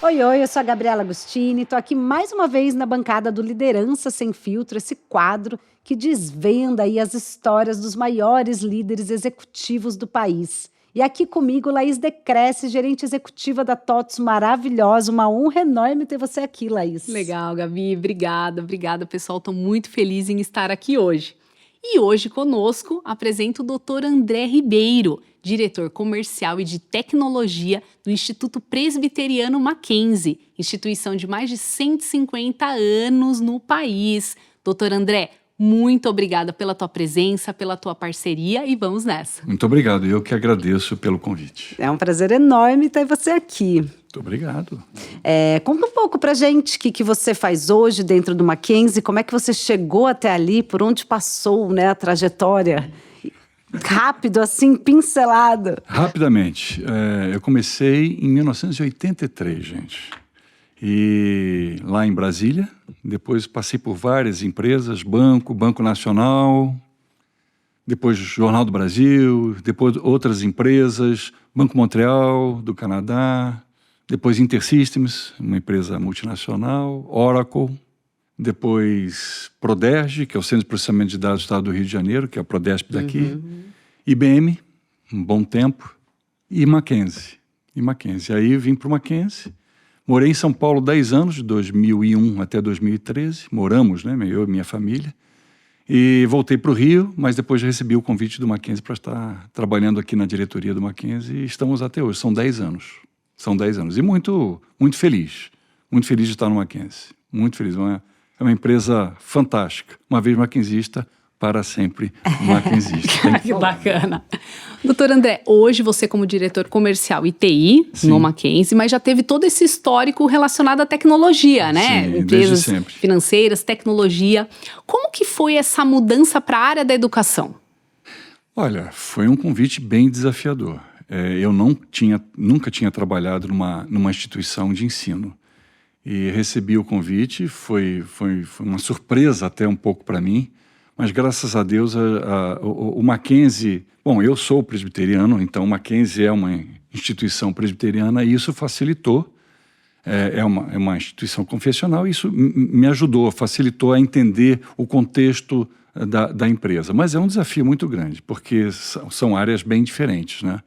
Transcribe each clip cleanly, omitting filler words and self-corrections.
Oi, oi, eu sou a Gabriela Agostini, estou aqui mais uma vez na bancada do Liderança Sem Filtro, esse quadro que desvenda aí as histórias dos maiores líderes executivos do país. E aqui comigo, Laís Decresce, gerente executiva da TOTVS, maravilhosa, uma honra enorme ter você aqui, Laís. Legal, Gabi, obrigada, pessoal, estou muito feliz em estar aqui hoje. E hoje conosco apresento o Dr. André Ribeiro, diretor comercial e de tecnologia do Instituto Presbiteriano Mackenzie, instituição de mais de 150 anos no país. Dr. André, muito obrigada pela tua presença, pela tua parceria e vamos nessa. Muito obrigado, eu que agradeço pelo convite. É um prazer enorme ter você aqui. Muito obrigado. Conta um pouco pra gente o que você faz hoje dentro do Mackenzie, como é que você chegou até ali, por onde passou, né, a trajetória? Rápido, assim, pincelado. Rapidamente, eu comecei em 1983, gente. E lá em Brasília, depois passei por várias empresas, Banco Nacional, depois Jornal do Brasil, depois outras empresas, Banco Montreal, do Canadá, depois InterSystems, uma empresa multinacional, Oracle, depois Proderj, que é o Centro de Processamento de Dados do Estado do Rio de Janeiro, que é o Prodesp daqui, IBM, um bom tempo, e Mackenzie. Aí vim para o Mackenzie, morei em São Paulo 10 anos, de 2001 até 2013, moramos, né, eu e minha família, e voltei para o Rio, mas depois recebi o convite do Mackenzie para estar trabalhando aqui na diretoria do Mackenzie e estamos até hoje, são 10 anos. São 10 anos. E muito feliz de estar no Mackenzie. Muito feliz. É uma empresa fantástica. Uma vez mackenzista, para sempre mackenzista. Que bacana. Doutor André, hoje você como diretor comercial e TI no Mackenzie, mas já teve todo esse histórico relacionado à tecnologia, né? Sim, empresas financeiras, tecnologia. Como que foi essa mudança para a área da educação? Olha, foi um convite bem desafiador. Eu nunca tinha trabalhado numa instituição de ensino. E recebi o convite, foi uma surpresa até um pouco para mim, mas graças a Deus o Mackenzie... Bom, eu sou presbiteriano, então o Mackenzie é uma instituição presbiteriana e isso facilitou. É uma instituição confessional e isso me ajudou, facilitou a entender o contexto da empresa. Mas é um desafio muito grande, porque são áreas bem diferentes, né?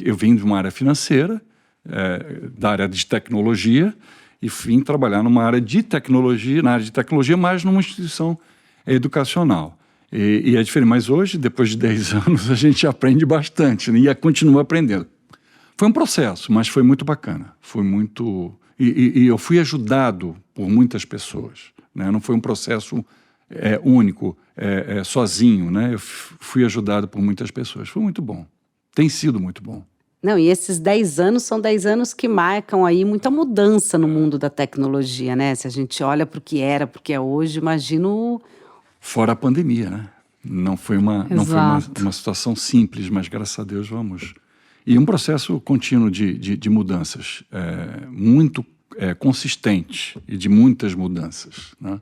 Eu vim de uma área financeira, da área de tecnologia, e vim trabalhar na área de tecnologia, mas numa instituição educacional. E é diferente, mas hoje, depois de 10 anos, a gente aprende bastante, né? E continua aprendendo. Foi um processo, mas foi muito bacana. E eu fui ajudado por muitas pessoas, né? Não foi um processo único, sozinho, né? Eu fui ajudado por muitas pessoas. Foi muito bom. Tem sido muito bom. Não, e esses 10 anos são 10 anos que marcam aí muita mudança no mundo da tecnologia, né? Se a gente olha para o que era, para o que é hoje, imagino... Fora a pandemia, né? Não foi uma situação simples, mas graças a Deus vamos... E um processo contínuo de mudanças, muito consistente e de muitas mudanças, né?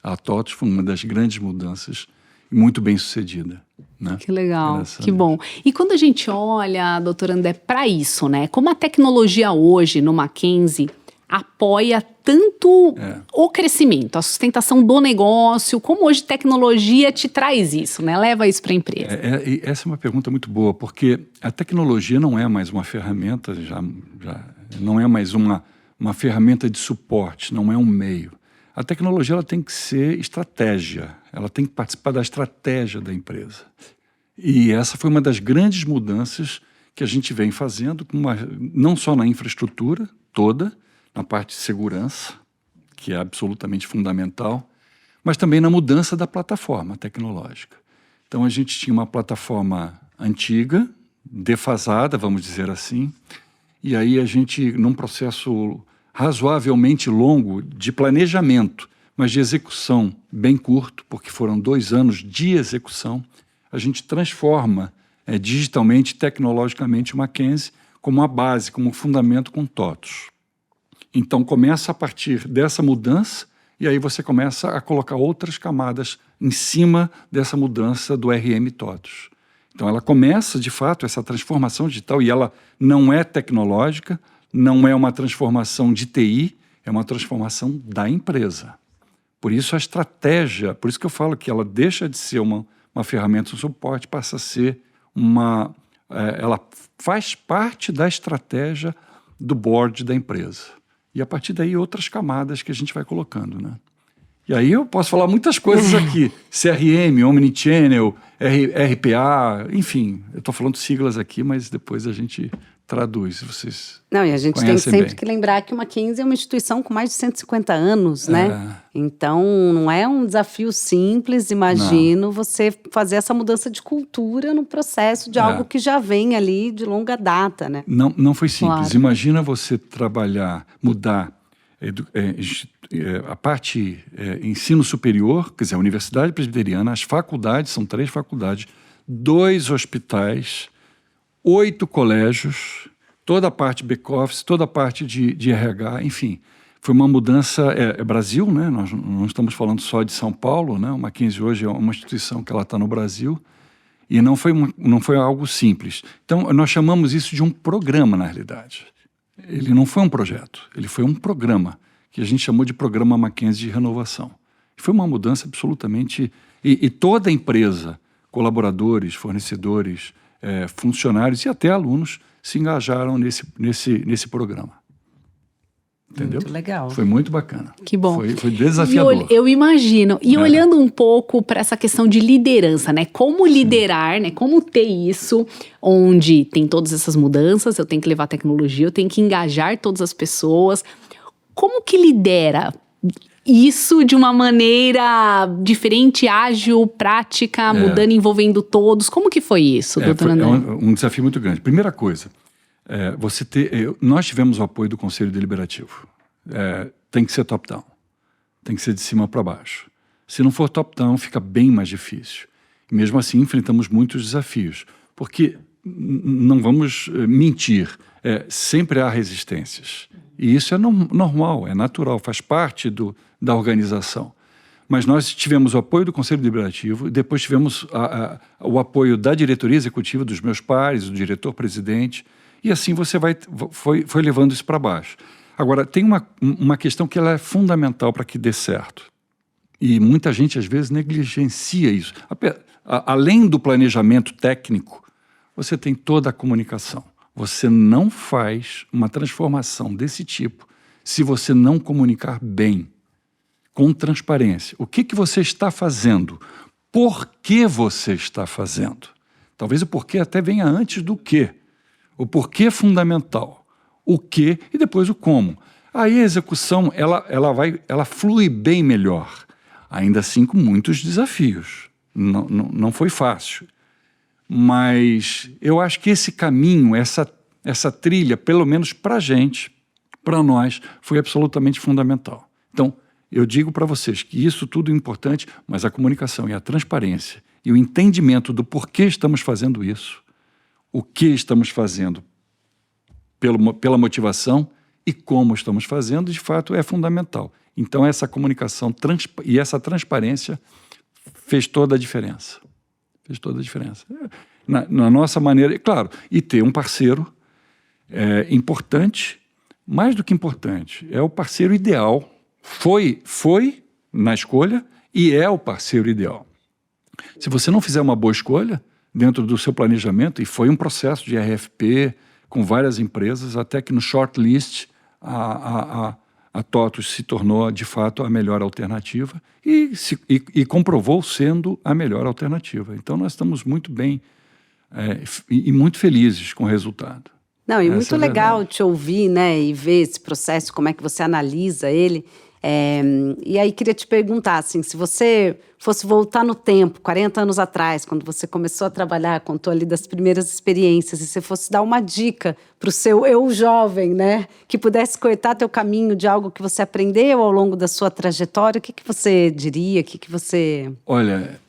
A TOTVS foi uma das grandes mudanças e muito bem sucedida, né? Que legal, que bom. E quando a gente olha, doutor André, para isso, né? Como a tecnologia hoje no Mackenzie apoia tanto o crescimento, a sustentação do negócio, como hoje tecnologia te traz isso, né? Leva isso para a empresa. Essa é uma pergunta muito boa, porque a tecnologia não é mais uma ferramenta, não é mais uma ferramenta de suporte, não é um meio. A tecnologia ela tem que ser estratégia, ela tem que participar da estratégia da empresa. E essa foi uma das grandes mudanças que a gente vem fazendo, não só na infraestrutura toda, na parte de segurança, que é absolutamente fundamental, mas também na mudança da plataforma tecnológica. Então a gente tinha uma plataforma antiga, defasada, vamos dizer assim, e aí a gente, num processo razoavelmente longo de planejamento, mas de execução bem curto, porque foram 2 anos de execução, a gente transforma digitalmente, tecnologicamente, o Mackenzie como uma base, como um fundamento com TOTVS. Então começa a partir dessa mudança e aí você começa a colocar outras camadas em cima dessa mudança do RM TOTVS. Então ela começa, de fato, essa transformação digital e ela não é tecnológica, não é uma transformação de TI, é uma transformação da empresa. Por isso a estratégia, por isso que eu falo que ela deixa de ser uma ferramenta de suporte, passa a ser ela faz parte da estratégia do board da empresa. E a partir daí outras camadas que a gente vai colocando, né? E aí eu posso falar muitas coisas aqui, CRM, Omnichannel, RPA, enfim, eu estou falando siglas aqui, mas depois a gente traduz, vocês Não, e a gente tem conhecem sempre bem. que lembrar que o Mackenzie é uma instituição com mais de 150 anos, né? Então, não é um desafio simples, imagino, você fazer essa mudança de cultura no processo de algo que já vem ali de longa data, né? Não foi simples. Claro. Imagina você trabalhar, mudar a parte ensino superior, quer dizer, a Universidade Presbiteriana, as faculdades, são 3 faculdades, 2 hospitais, 8 colégios, toda a parte back-office, toda a parte de RH, enfim. Foi uma mudança, Brasil, né? Nós não estamos falando só de São Paulo, né? O Mackenzie hoje é uma instituição que ela está no Brasil, e não foi algo simples. Então, nós chamamos isso de um programa, na realidade. Ele não foi um projeto, ele foi um programa, que a gente chamou de Programa Mackenzie de Renovação. Foi uma mudança absolutamente... E toda a empresa, colaboradores, fornecedores, funcionários e até alunos se engajaram nesse programa. Entendeu? Muito legal. Foi muito bacana. Que bom. Foi desafiador. Eu imagino. E olhando um pouco para essa questão de liderança, né? Como liderar, né? Como ter isso, onde tem todas essas mudanças, eu tenho que levar tecnologia, eu tenho que engajar todas as pessoas. Como que lidera isso de uma maneira diferente, ágil, prática, mudando, envolvendo todos? Como que foi isso, doutor André? É um desafio muito grande. Primeira coisa, nós tivemos o apoio do Conselho Deliberativo. Tem que ser top-down. Tem que ser de cima para baixo. Se não for top-down, fica bem mais difícil. E mesmo assim, enfrentamos muitos desafios. Porque, não vamos mentir, sempre há resistências. E isso é normal, é natural, faz parte da organização. Mas nós tivemos o apoio do Conselho Deliberativo, depois tivemos o apoio da diretoria executiva, dos meus pares, do diretor-presidente, e assim você foi levando isso para baixo. Agora, tem uma questão que ela é fundamental para que dê certo. E muita gente, às vezes, negligencia isso. Além do planejamento técnico, você tem toda a comunicação. Você não faz uma transformação desse tipo se você não comunicar bem, com transparência. O que você está fazendo? Por que você está fazendo? Talvez o porquê até venha antes do quê. O porquê é fundamental. O que e depois o como. Aí a execução ela flui bem melhor. Ainda assim com muitos desafios. Não foi fácil. Mas eu acho que esse caminho, essa trilha, pelo menos para a gente, para nós, foi absolutamente fundamental. Então, eu digo para vocês que isso tudo é importante, mas a comunicação e a transparência e o entendimento do porquê estamos fazendo isso, o que estamos fazendo pela motivação e como estamos fazendo, de fato, é fundamental. Então, essa comunicação e essa transparência fez toda a diferença. Fez toda a diferença. Na nossa maneira, claro, e ter um parceiro importante, mais do que importante, é o parceiro ideal. Foi na escolha e é o parceiro ideal. Se você não fizer uma boa escolha dentro do seu planejamento, e foi um processo de RFP com várias empresas, até que no shortlist a TOTUS se tornou, de fato, a melhor alternativa e comprovou sendo a melhor alternativa. Então, nós estamos muito bem e muito felizes com o resultado. Não, e muito legal te ouvir, né, e ver esse processo, como é que você analisa ele. E aí queria te perguntar, assim, se você fosse voltar no tempo, 40 anos atrás, quando você começou a trabalhar, contou ali das primeiras experiências, e você fosse dar uma dica para o seu eu jovem, né, que pudesse cortar teu caminho de algo que você aprendeu ao longo da sua trajetória, o que você diria, o que você... Olha,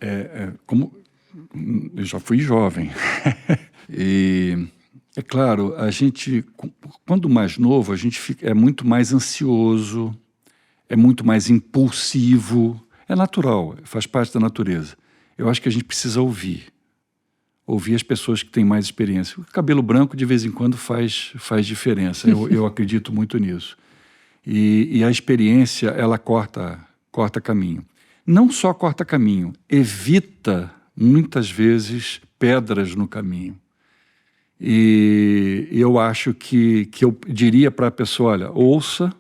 como eu já fui jovem, e... É claro, a gente, quando mais novo, a gente é muito mais ansioso, é muito mais impulsivo. É natural, faz parte da natureza. Eu acho que a gente precisa ouvir. Ouvir as pessoas que têm mais experiência. O cabelo branco, de vez em quando, faz diferença. Eu acredito muito nisso. E a experiência, ela corta caminho. Não só corta caminho, evita, muitas vezes, pedras no caminho. E eu acho que eu diria para a pessoa, olha, ouça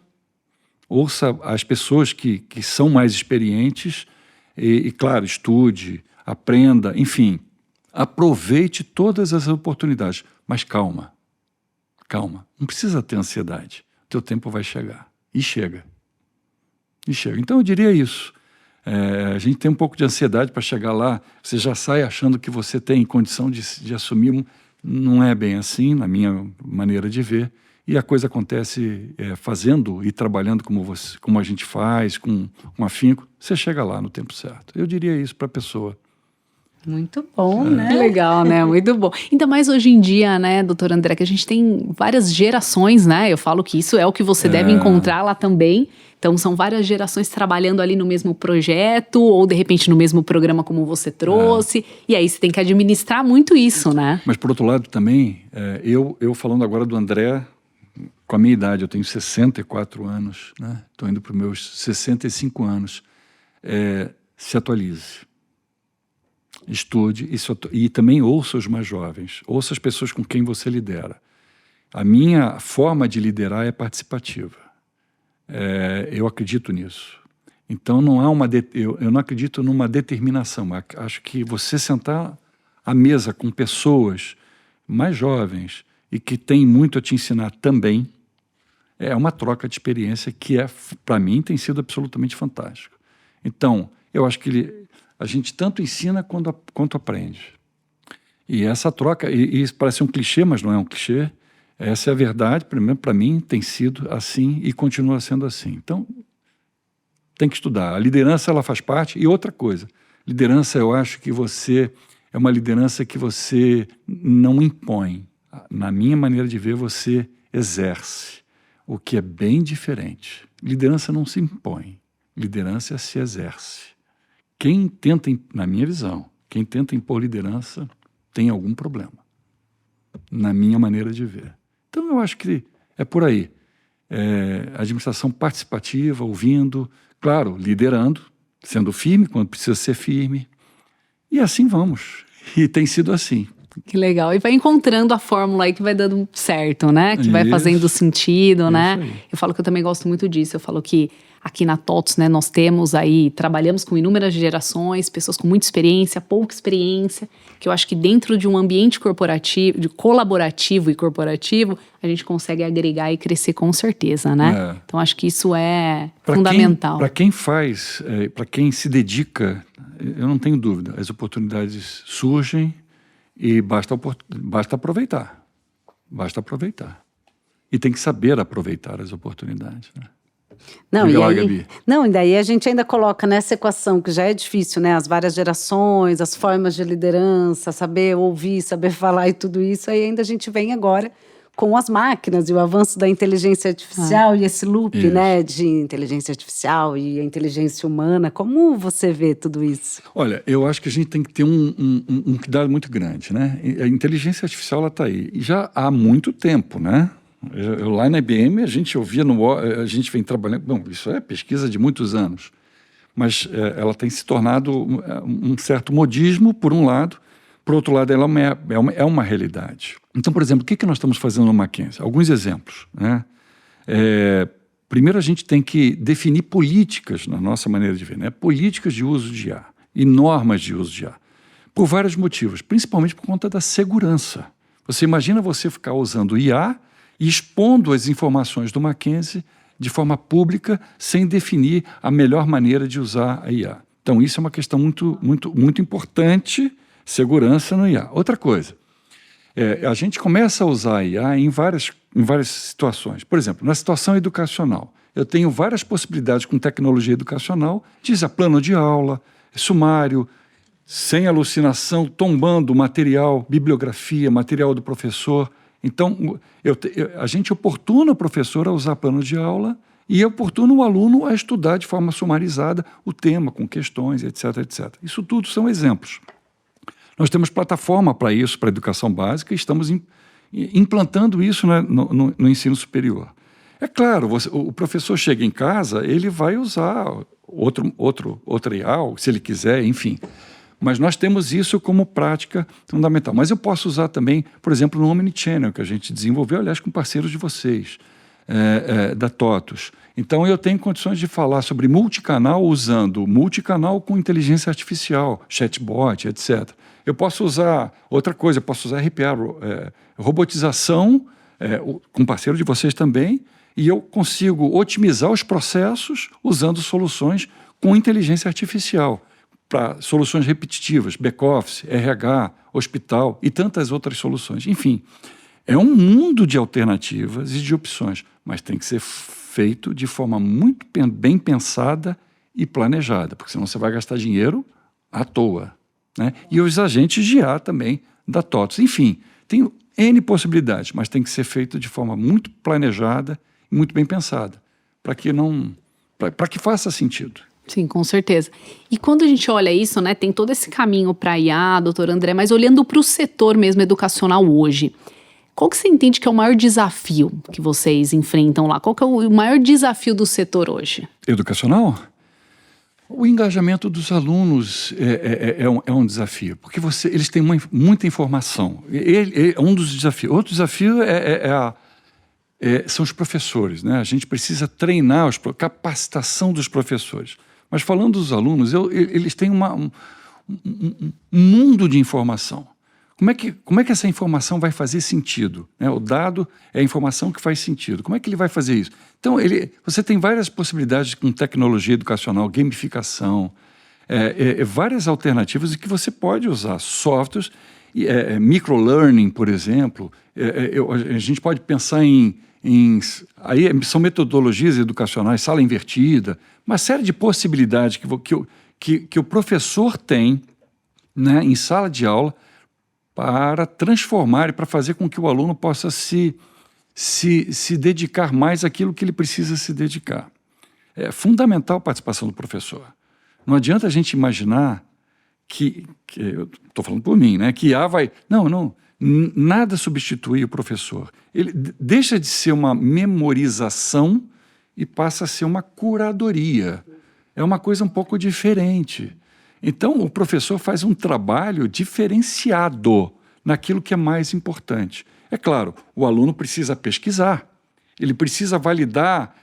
as pessoas que são mais experientes e, claro, estude, aprenda, enfim, aproveite todas as oportunidades, mas calma, não precisa ter ansiedade, o teu tempo vai chegar, e chega. Então eu diria isso, a gente tem um pouco de ansiedade para chegar lá, você já sai achando que você tem condição de assumir, não é bem assim, na minha maneira de ver, e a coisa acontece fazendo e trabalhando como a gente faz, com afinco, você chega lá no tempo certo. Eu diria isso para a pessoa. Muito bom, né? Que legal, né? Muito bom. Ainda mais hoje em dia, né, doutor André, que a gente tem várias gerações, né? Eu falo que isso é o que você deve encontrar lá também. Então, são várias gerações trabalhando ali no mesmo projeto ou, de repente, no mesmo programa como você trouxe. E aí você tem que administrar muito isso, né? Mas, por outro lado, também, eu falando agora do André, com a minha idade, eu tenho 64 anos, né? Estou indo para os meus 65 anos. Se atualize. Estude e também ouça os mais jovens, ouça as pessoas com quem você lidera. A minha forma de liderar é participativa. Eu acredito nisso. Então eu não acredito numa determinação. Acho que você sentar à mesa com pessoas mais jovens e que têm muito a te ensinar também, é uma troca de experiência que para mim tem sido absolutamente fantástico. Então, eu acho que a gente tanto ensina quanto aprende. E essa troca, e isso parece um clichê, mas não é um clichê, essa é a verdade, primeiro para mim tem sido assim e continua sendo assim. Então, tem que estudar. A liderança, ela faz parte. E outra coisa, liderança, eu acho que é uma liderança que você não impõe. Na minha maneira de ver, você exerce, o que é bem diferente. Liderança não se impõe, liderança se exerce. Quem tenta, na minha visão, quem tenta impor liderança tem algum problema, na minha maneira de ver. Então, eu acho que é por aí. Administração participativa, ouvindo, claro, liderando, sendo firme quando precisa ser firme. E assim vamos. E tem sido assim. Que legal. E vai encontrando a fórmula aí que vai dando certo, né? Que vai fazendo sentido, né? Aí. Eu falo que eu também gosto muito disso. Eu falo que aqui na TOTVS, né, nós temos aí, trabalhamos com inúmeras gerações, pessoas com muita experiência, pouca experiência, que eu acho que dentro de um ambiente corporativo, de colaborativo e corporativo, a gente consegue agregar e crescer com certeza, né? Então, acho que isso é fundamental. Para quem faz, para quem se dedica, eu não tenho dúvida, as oportunidades surgem e basta aproveitar. Basta aproveitar. E tem que saber aproveitar as oportunidades, né? E daí a gente ainda coloca nessa equação, que já é difícil, né? As várias gerações, as formas de liderança, saber ouvir, saber falar e tudo isso. Aí ainda a gente vem agora com as máquinas e o avanço da inteligência artificial e esse loop, né? De inteligência artificial e a inteligência humana. Como você vê tudo isso? Olha, eu acho que a gente tem que ter um cuidado muito grande, né? A inteligência artificial, ela está aí. E já há muito tempo, né? Lá na IBM, a gente ouvia, a gente vem trabalhando... Bom, isso é pesquisa de muitos anos, mas ela tem se tornado um certo modismo, por um lado. Por outro lado, ela é uma realidade. Então, por exemplo, o que nós estamos fazendo no Mackenzie? Alguns exemplos, né? Primeiro, a gente tem que definir políticas, na nossa maneira de ver, né? Políticas de uso de IA e normas de uso de IA, por vários motivos, principalmente por conta da segurança. Você imagina você ficar usando IA e expondo as informações do Mackenzie de forma pública, sem definir a melhor maneira de usar a IA. Então, isso é uma questão muito importante, segurança no IA. Outra coisa, a gente começa a usar a IA em várias situações. Por exemplo, na situação educacional, eu tenho várias possibilidades com tecnologia educacional, diz a plano de aula, sumário, sem alucinação, tombando material, bibliografia, material do professor. Então, a gente oportuna o professor a usar plano de aula e oportuna o aluno a estudar de forma sumarizada o tema, com questões, etc, etc. Isso tudo são exemplos. Nós temos plataforma para isso, para a educação básica, e estamos implantando isso, né, no ensino superior. É claro, o professor chega em casa, ele vai usar outro IAL, se ele quiser, enfim. Mas nós temos isso como prática fundamental. Mas eu posso usar também, por exemplo, no Omnichannel, que a gente desenvolveu, aliás, com parceiros de vocês, da TOTUS. Então, eu tenho condições de falar sobre multicanal usando multicanal com inteligência artificial, chatbot, etc. Eu posso usar outra coisa, eu posso usar RPA, robotização, com parceiro de vocês também, e eu consigo otimizar os processos usando soluções com inteligência artificial, para soluções repetitivas, back-office, RH, hospital e tantas outras soluções. Enfim, é um mundo de alternativas e de opções, mas tem que ser feito de forma muito bem pensada e planejada, porque senão você vai gastar dinheiro à toa, né? E os agentes de IA também da TOTUS. Enfim, tem N possibilidades, mas tem que ser feito de forma muito planejada e muito bem pensada, para que faça sentido. Sim, com certeza. E quando a gente olha isso, né, tem todo esse caminho para a IA, doutor André, mas olhando para o setor mesmo educacional hoje, qual que você entende que é o maior desafio que vocês enfrentam lá? Qual que é o maior desafio do setor hoje? Educacional? O engajamento dos alunos é um desafio, porque eles têm muita informação. É um dos desafios. Outro desafio são os professores, né? A gente precisa treinar capacitação dos professores. Mas falando dos alunos, eles têm um mundo de informação. Como é que essa informação vai fazer sentido, né? O dado é a informação que faz sentido. Como é que ele vai fazer isso? Então, você tem várias possibilidades com tecnologia educacional, gamificação, várias alternativas em que você pode usar softwares, microlearning, por exemplo. A gente pode pensar aí são metodologias educacionais, sala invertida, uma série de possibilidades que o professor tem, né, em sala de aula para transformar e para fazer com que o aluno possa se dedicar mais àquilo que ele precisa se dedicar. É fundamental a participação do professor. Não adianta a gente imaginar que eu estou falando por mim, né, que IA vai... Não, nada substitui o professor. Ele deixa de ser uma memorização e passa a ser uma curadoria. É uma coisa um pouco diferente. Então, o professor faz um trabalho diferenciado naquilo que é mais importante. É claro, o aluno precisa pesquisar, ele precisa validar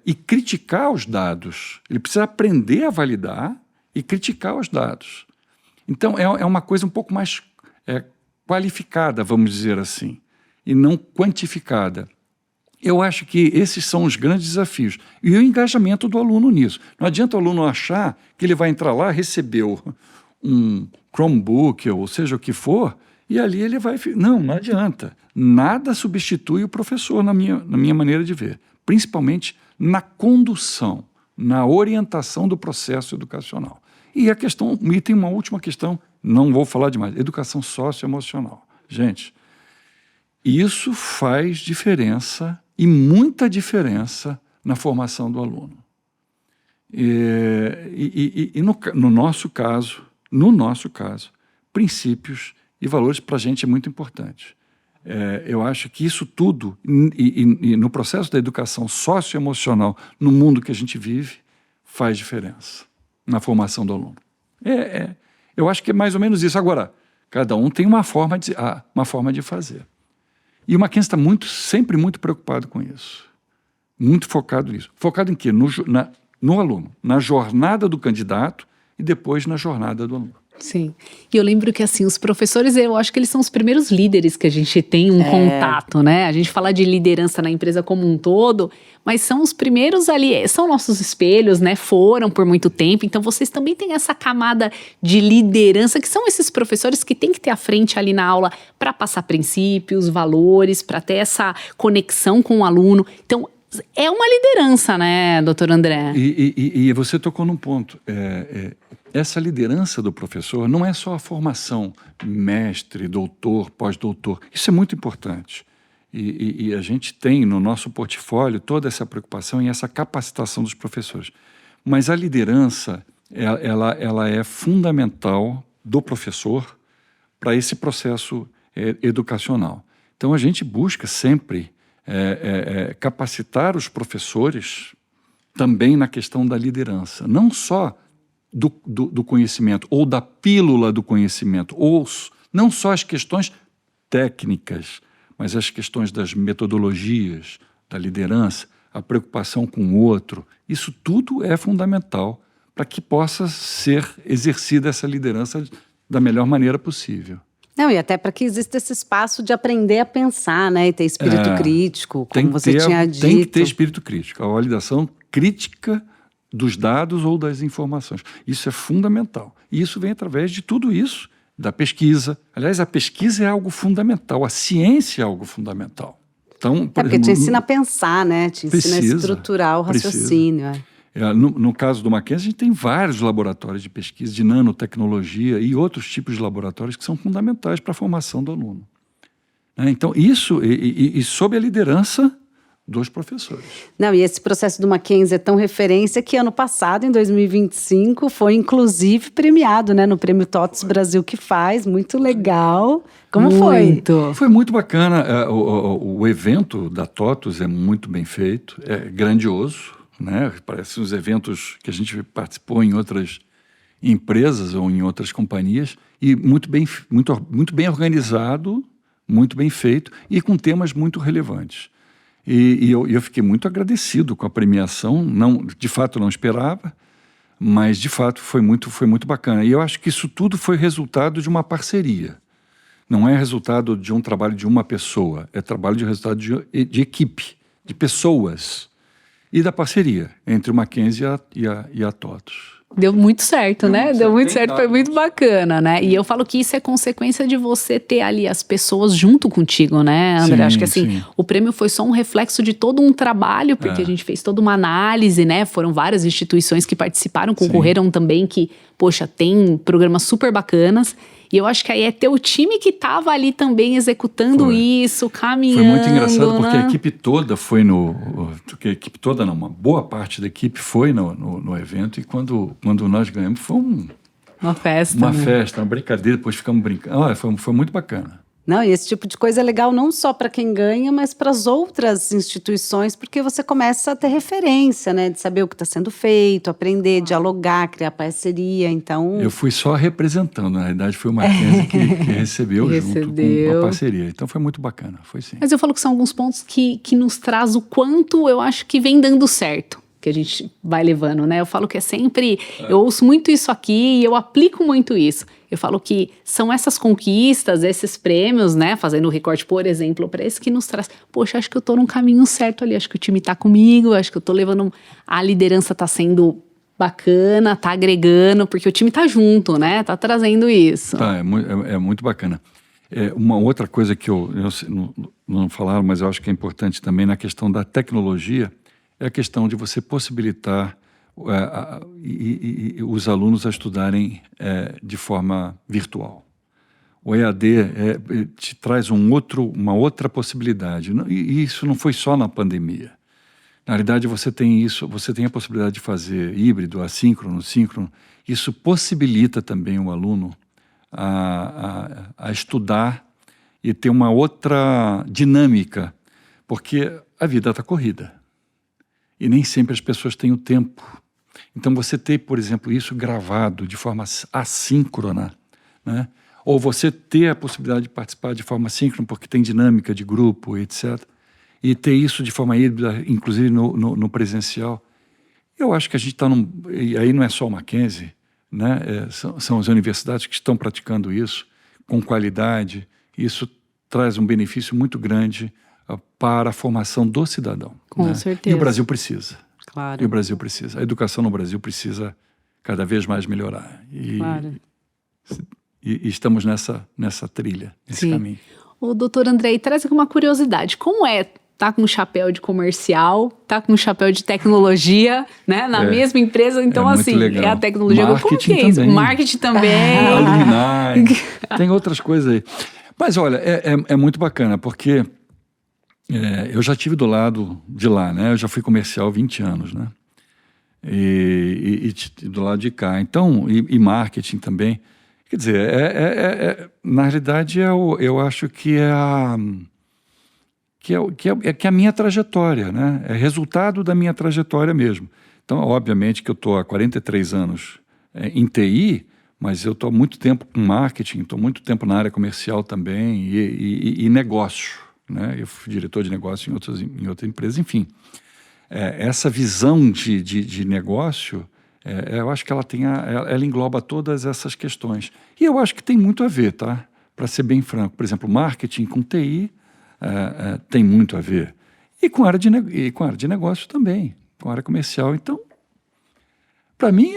e criticar os dados. Ele precisa aprender a validar e criticar os dados. Então, é uma coisa um pouco mais qualificada, vamos dizer assim, e não quantificada. Eu acho que esses são os grandes desafios. E o engajamento do aluno nisso. Não adianta o aluno achar que ele vai entrar lá, recebeu um Chromebook, ou seja o que for, e ali ele vai... Não adianta. Nada substitui o professor, na minha maneira de ver. Principalmente na condução, na orientação do processo educacional. E tem uma última questão, não vou falar demais, educação socioemocional. Gente, isso faz diferença, e muita diferença, na formação do aluno. E no nosso caso, princípios e valores para a gente é muito importante. Eu acho que isso tudo, e no processo da educação socioemocional, no mundo que a gente vive, faz diferença na formação do aluno. Eu acho que é mais ou menos isso. Agora, cada um tem uma forma de fazer. E o Mackenzie está sempre muito preocupado com isso. Muito focado nisso. Focado em quê? No aluno, na jornada do candidato e depois na jornada do aluno. Sim. E eu lembro que, assim, os professores, eu acho que eles são os primeiros líderes que a gente tem contato, né? A gente fala de liderança na empresa como um todo, mas são os primeiros ali, são nossos espelhos, né? Foram por muito tempo. Então, vocês também têm essa camada de liderança, que são esses professores que têm que ter à frente ali na aula para passar princípios, valores, para ter essa conexão com o aluno. Então, é uma liderança, né, doutor André? E você tocou num ponto. Essa liderança do professor não é só a formação mestre, doutor, pós-doutor. Isso é muito importante. E a gente tem no nosso portfólio toda essa preocupação e essa capacitação dos professores. Mas a liderança, ela é fundamental do professor, para esse processo educacional. Então, a gente busca sempre capacitar os professores também na questão da liderança, não só do conhecimento, ou da pílula do conhecimento, ou não só as questões técnicas, mas as questões das metodologias, da liderança, a preocupação com o outro. Isso tudo é fundamental para que possa ser exercida essa liderança da melhor maneira possível. Não, e até para que exista esse espaço de aprender a pensar, né? E ter espírito crítico, como você tinha dito. Tem que ter espírito crítico, a validação crítica dos dados ou das informações. Isso é fundamental. E isso vem através de tudo isso, da pesquisa. Aliás, a pesquisa é algo fundamental, a ciência é algo fundamental. Então, porque te ensina a pensar, né? Te ensina a estruturar o raciocínio. No caso do Mackenzie, a gente tem vários laboratórios de pesquisa, de nanotecnologia e outros tipos de laboratórios que são fundamentais para a formação do aluno. Então, isso, e sob a liderança dos professores. Não, e esse processo do Mackenzie é tão referência que ano passado, em 2025, foi inclusive premiado, né, no Prêmio TOTS Brasil que faz, muito legal. Como foi? Foi muito bacana, o evento da TOTS é muito bem feito, é grandioso, né? Parece os eventos que a gente participou em outras empresas ou em outras companhias, e muito bem organizado, muito bem feito e com temas muito relevantes. E eu fiquei muito agradecido com a premiação, de fato não esperava, mas de fato foi muito bacana. E eu acho que isso tudo foi resultado de uma parceria. Não é resultado de um trabalho de uma pessoa, é resultado de equipe, de pessoas e da parceria entre o Mackenzie e a TOTS. Deu muito certo, né? Deu muito certo, foi muito bacana, né? E eu falo que isso é consequência de você ter ali as pessoas junto contigo, né, André? Acho que assim, o prêmio foi só um reflexo de todo um trabalho, porque a gente fez toda uma análise, né? Foram várias instituições que participaram, concorreram também, que, poxa, tem programas super bacanas. E eu acho que aí é teu time que estava ali também executando isso, caminhando. Foi muito engraçado, né? porque a equipe toda foi uma boa parte da equipe foi no evento, e quando nós ganhamos foi uma festa. Uma festa, uma brincadeira, depois ficamos brincando. Foi muito bacana. Não, e esse tipo de coisa é legal não só para quem ganha, mas para as outras instituições, porque você começa a ter referência, né? De saber o que está sendo feito, aprender, dialogar, criar parceria, então... Eu fui só representando, na realidade foi o Mackenzie que recebeu junto com a parceria. Então foi muito bacana, foi sim. Mas eu falo que são alguns pontos que nos traz o quanto eu acho que vem dando certo, que a gente vai levando, né? Eu falo que é sempre... Eu ouço muito isso aqui e eu aplico muito isso. Eu falo que são essas conquistas, esses prêmios, né? Fazendo o recorte, por exemplo, para esse que nos traz... Poxa, acho que eu tô num caminho certo ali, acho que o time tá comigo, acho que eu tô levando... A liderança tá sendo bacana, tá agregando, porque o time tá junto, né? Tá trazendo isso. Tá, é muito bacana. Uma outra coisa que não falaram, mas eu acho que é importante também na questão da tecnologia, é a questão de você possibilitar os alunos a estudarem de forma virtual. O EAD te traz uma outra possibilidade. E isso não foi só na pandemia. Na realidade, você tem a possibilidade de fazer híbrido, assíncrono, síncrono. Isso possibilita também o aluno a estudar e ter uma outra dinâmica, porque a vida está corrida. E nem sempre as pessoas têm o tempo. Então, você ter, por exemplo, isso gravado de forma assíncrona, né? Ou você ter a possibilidade de participar de forma síncrona, porque tem dinâmica de grupo, etc. E ter isso de forma híbrida, inclusive no presencial. Eu acho que a gente está e aí não é só o Mackenzie, né? São as universidades que estão praticando isso com qualidade. Isso traz um benefício muito grande para a formação do cidadão. Com certeza. E o Brasil precisa. Claro. E o Brasil precisa. A educação no Brasil precisa cada vez mais melhorar. E estamos nessa trilha, nesse caminho. O doutor André, traz aqui uma curiosidade. Como tá com um chapéu de comercial, tá com um chapéu de tecnologia, né? Na mesma empresa, então assim, legal. É a tecnologia. Marketing como que é isso? Também. Marketing também. Alumni. Tem outras coisas aí. Mas olha, é muito bacana, porque eu já tive do lado de lá, né? Eu já fui comercial há 20 anos, né? E do lado de cá. Então, e marketing também. Quer dizer, na realidade, eu acho que é a minha trajetória, né? É resultado da minha trajetória mesmo. Então, obviamente que eu estou há 43 anos em TI, mas eu estou há muito tempo com marketing, estou muito tempo na área comercial também e negócio, né? Eu fui diretor de negócio em outras empresas, enfim. Essa visão de negócio, eu acho que ela engloba todas essas questões. E eu acho que tem muito a ver, tá? Para ser bem franco. Por exemplo, marketing com TI tem muito a ver. E com a área de negócio também, com a área comercial. Então, para mim,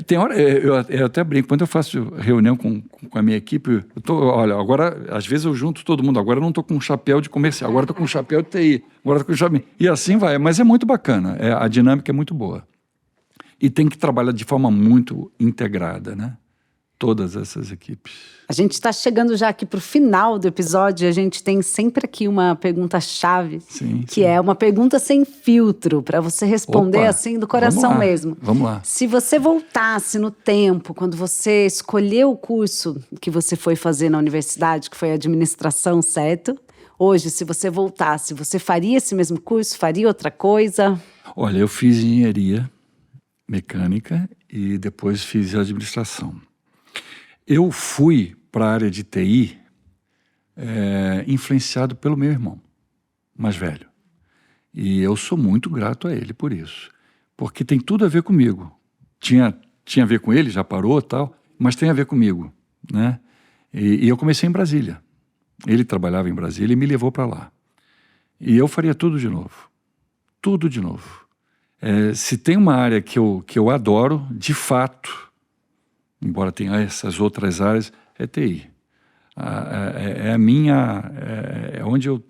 tem hora, eu até brinco, quando eu faço reunião com a minha equipe, olha, agora, às vezes eu junto todo mundo, agora eu não estou com um chapéu de comercial, agora estou com um chapéu de TI, agora estou com um chapéu... E assim vai, mas é muito bacana, a dinâmica é muito boa. E tem que trabalhar de forma muito integrada, né? Todas essas equipes. A gente está chegando já aqui para o final do episódio. A gente tem sempre aqui uma pergunta-chave, que é uma pergunta sem filtro, para você responder assim do coração mesmo. Vamos lá. Se você voltasse no tempo, quando você escolheu o curso que você foi fazer na universidade, que foi administração, certo? Hoje, se você voltasse, você faria esse mesmo curso? Faria outra coisa? Olha, eu fiz engenharia mecânica e depois fiz administração. Eu fui para a área de TI influenciado pelo meu irmão mais velho. E eu sou muito grato a ele por isso. Porque tem tudo a ver comigo. Tinha a ver com ele, já parou e tal, mas tem a ver comigo, né? E eu comecei em Brasília. Ele trabalhava em Brasília e me levou para lá. E eu faria tudo de novo. Tudo de novo. Se tem uma área que eu adoro, de fato, embora tenha essas outras áreas, é TI. É onde eu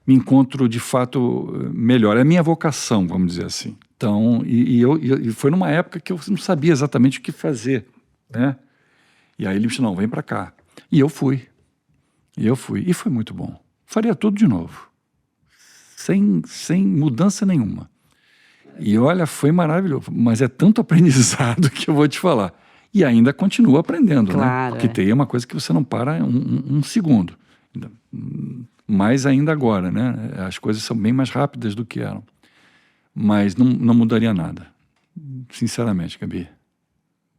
me encontro de fato melhor. É a minha vocação, vamos dizer assim. Então, e foi numa época que eu não sabia exatamente o que fazer, né? E aí ele me disse, não, vem para cá. E eu fui. E foi muito bom. Faria tudo de novo. Sem mudança nenhuma. E olha, foi maravilhoso. Mas é tanto aprendizado que eu vou te falar. E ainda continua aprendendo, claro, né? Porque TI é uma coisa que você não para um segundo. Mais ainda agora, né? As coisas são bem mais rápidas do que eram. Mas não mudaria nada. Sinceramente, Gabi.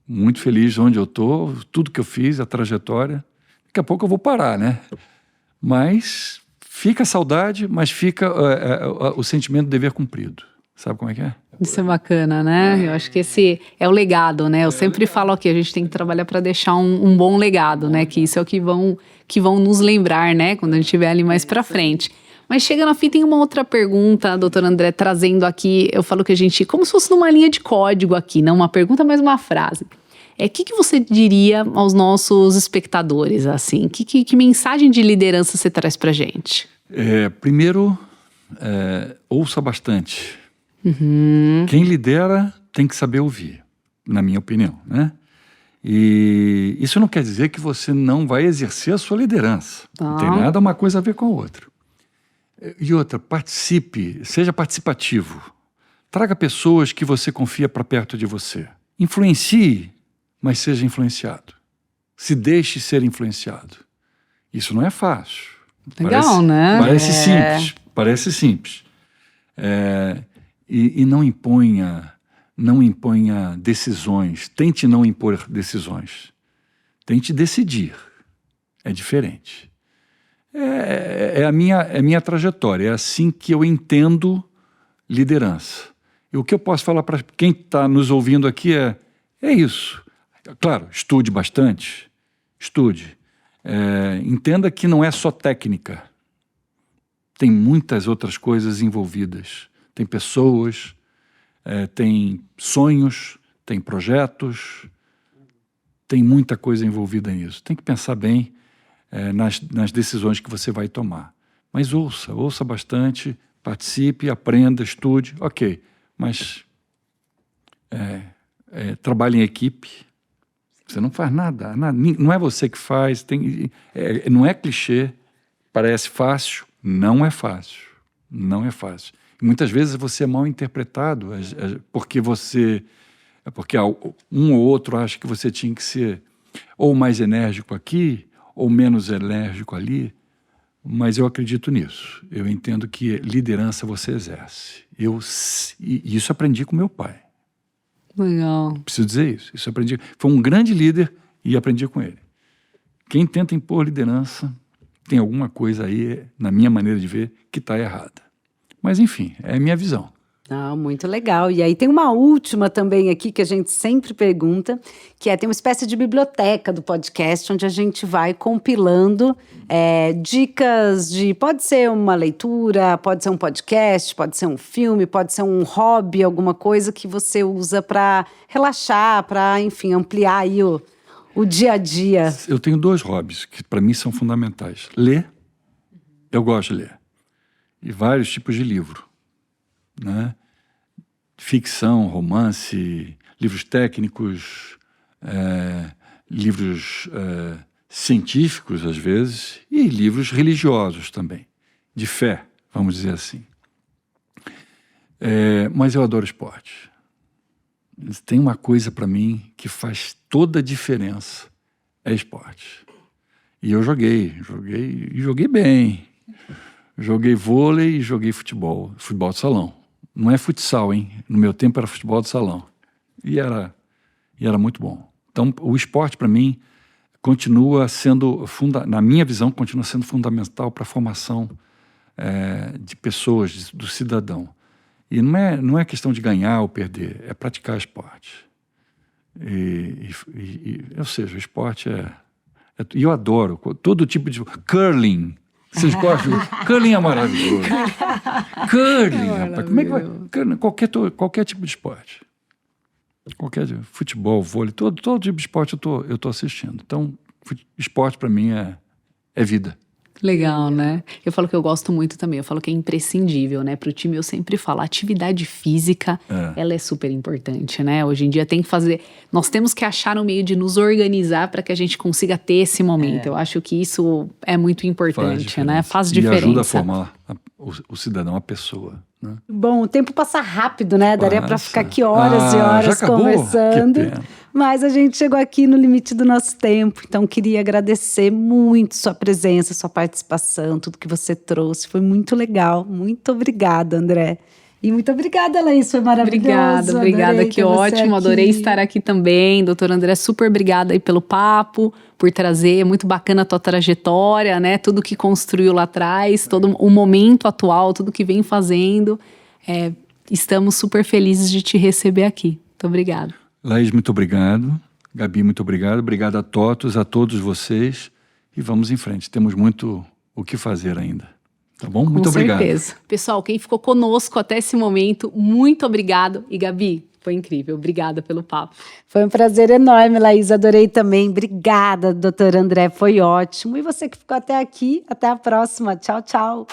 Muito feliz onde eu estou, tudo que eu fiz, a trajetória. Daqui a pouco eu vou parar, né? Mas fica a saudade, mas fica o sentimento de dever cumprido. Sabe como é que é? Isso é bacana, né? Eu acho que esse é o legado, né? Eu sempre falo aqui, a gente tem que trabalhar para deixar um bom legado, né? Que isso é o que vão nos lembrar, né? Quando a gente estiver ali mais para frente. Mas chegando ao fim, tem uma outra pergunta, doutor André, trazendo aqui, eu falo que a gente, como se fosse numa linha de código aqui, não uma pergunta, mas uma frase. O que você diria aos nossos espectadores, assim? Que mensagem de liderança você traz pra gente? Primeiro, ouça bastante. Uhum. Quem lidera tem que saber ouvir, na minha opinião, né? E isso não quer dizer que você não vai exercer a sua liderança. Não tem nada uma coisa a ver com a outra. E outra, participe, seja participativo. Traga pessoas que você confia para perto de você. Influencie, mas seja influenciado. Se deixe ser influenciado. Isso não é fácil. Legal, né? Parece simples. E não imponha decisões. Tente não impor decisões. Tente decidir. É diferente. É a minha trajetória. É assim que eu entendo liderança. E o que eu posso falar para quem está nos ouvindo aqui é isso. Claro, estude bastante. Estude. Entenda que não é só técnica. Tem muitas outras coisas envolvidas. Tem pessoas, tem sonhos, tem projetos, tem muita coisa envolvida nisso. Tem que pensar bem nas decisões que você vai tomar. Mas ouça bastante, participe, aprenda, estude, ok. Mas trabalhe em equipe. Você não faz nada, não é você que faz, não é clichê, parece fácil, não é fácil, não é fácil. E muitas vezes você é mal interpretado, porque um ou outro acha que você tinha que ser ou mais enérgico aqui, ou menos enérgico ali, mas eu acredito nisso. Eu entendo que liderança você exerce. E isso aprendi com meu pai. Legal. Preciso dizer isso. Isso aprendi. Foi um grande líder e aprendi com ele. Quem tenta impor liderança tem alguma coisa aí, na minha maneira de ver, que está errada. Mas, enfim, é a minha visão. Muito legal. E aí tem uma última também aqui que a gente sempre pergunta, que tem uma espécie de biblioteca do podcast, onde a gente vai compilando dicas de, pode ser uma leitura, pode ser um podcast, pode ser um filme, pode ser um hobby, alguma coisa que você usa para relaxar, para, enfim, ampliar aí o dia a dia. Eu tenho 2 hobbies que para mim são fundamentais. Ler, eu gosto de ler. E vários tipos de livro. Né? Ficção, romance, livros técnicos, livros científicos às vezes e livros religiosos também, de fé, vamos dizer assim. Mas eu adoro esporte. Tem uma coisa para mim que faz toda a diferença, é esporte. E eu joguei bem. Joguei vôlei e joguei futebol de salão. Não é futsal, hein? No meu tempo era futebol de salão. E era muito bom. Então, o esporte, para mim, continua sendo, na minha visão, continua sendo fundamental para a formação de pessoas, do cidadão. E não é questão de ganhar ou perder, é praticar esporte. Ou seja, o esporte e eu adoro todo tipo de... Curling. Vocês gostam? Curling é maravilhoso. Curling, rapaz. Como é que vai? Qualquer tipo de esporte. Futebol, vôlei, todo tipo de esporte eu tô assistindo. Então, esporte para mim é vida. Legal, né? Eu falo que eu gosto muito também, eu falo que é imprescindível, né? Pro time eu sempre falo, a atividade física, ela é super importante, né? Hoje em dia tem que fazer, nós temos que achar um meio de nos organizar para que a gente consiga ter esse momento. Eu acho que isso é muito importante, né? Faz diferença. E ajuda a formar o cidadão, a pessoa, né? Bom, o tempo passa rápido, né? Daria para ficar aqui horas e horas já acabou? conversando. Que pena. Mas a gente chegou aqui no limite do nosso tempo, então queria agradecer muito sua presença, sua participação, tudo que você trouxe, foi muito legal. Muito obrigada, André. E muito obrigada, Laís, foi maravilhoso. Obrigada, que ótimo, adorei estar aqui também. Doutor André, super obrigada aí pelo papo, por trazer, é muito bacana a tua trajetória, né? Tudo que construiu lá atrás, todo o momento atual, tudo que vem fazendo. Estamos super felizes de te receber aqui. Muito obrigada. Laís, muito obrigado. Gabi, muito obrigado. Obrigado a todos vocês. E vamos em frente. Temos muito o que fazer ainda. Tá bom? Muito obrigado. Com certeza. Pessoal, quem ficou conosco até esse momento, muito obrigado. E Gabi, foi incrível. Obrigada pelo papo. Foi um prazer enorme, Laís. Adorei também. Obrigada, doutor André. Foi ótimo. E você que ficou até aqui, até a próxima. Tchau, tchau.